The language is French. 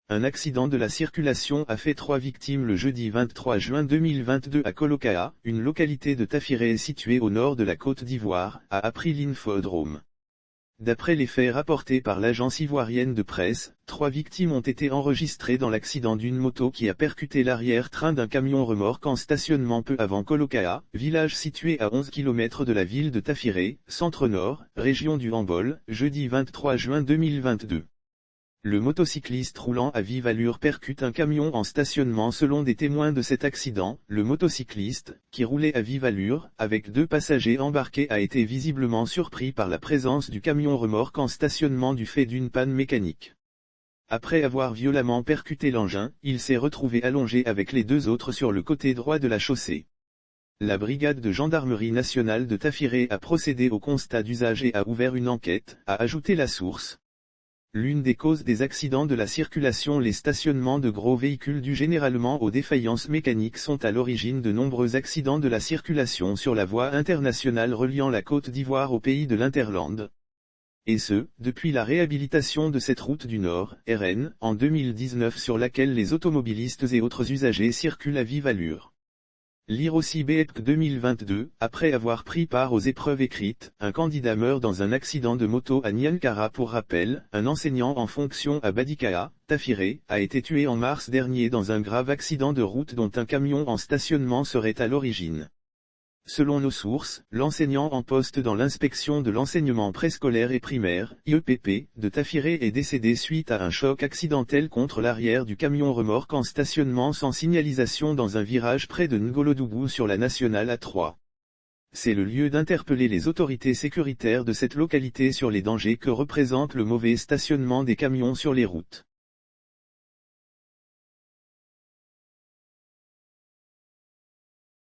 Un accident de la circulation a fait 3 victimes le jeudi 23 juin 2022 à Coloca'a, une localité de Tafiré située au nord de la Côte d'Ivoire, a appris l'Infodrome. D'après les faits rapportés par l'agence ivoirienne de presse, 3 victimes ont été enregistrées dans l'accident d'une moto qui a percuté l'arrière-train d'un camion remorque en stationnement peu avant Coloca'a, village situé à 11 km de la ville de Tafiré, centre-nord, région du Hambol, jeudi 23 juin 2022. Le motocycliste roulant à vive allure percute un camion en stationnement selon des témoins de cet accident. Le motocycliste, qui roulait à vive allure, avec 2 passagers embarqués, a été visiblement surpris par la présence du camion remorque en stationnement du fait d'une panne mécanique. Après avoir violemment percuté l'engin, il s'est retrouvé allongé avec les 2 autres sur le côté droit de la chaussée. La brigade de gendarmerie nationale de Tafiré a procédé au constat d'usage et a ouvert une enquête, a ajouté la source. L'une des causes des accidents de la circulation, les stationnements de gros véhicules dus généralement aux défaillances mécaniques, sont à l'origine de nombreux accidents de la circulation sur la voie internationale reliant la Côte d'Ivoire au pays de l'Interland. Et ce, depuis la réhabilitation de cette route du Nord, RN, en 2019, sur laquelle les automobilistes et autres usagers circulent à vive allure. Lire aussi BEPC 2022, après avoir pris part aux épreuves écrites, un candidat meurt dans un accident de moto à Niankara. Pour rappel, un enseignant en fonction à Badika'a, Tafiré, a été tué en mars dernier dans un grave accident de route dont un camion en stationnement serait à l'origine. Selon nos sources, l'enseignant en poste dans l'inspection de l'enseignement préscolaire et primaire, IEPP, de Tafiré est décédé suite à un choc accidentel contre l'arrière du camion remorque en stationnement sans signalisation dans un virage près de Ngolodougou sur la nationale A3. C'est le lieu d'interpeller les autorités sécuritaires de cette localité sur les dangers que représente le mauvais stationnement des camions sur les routes.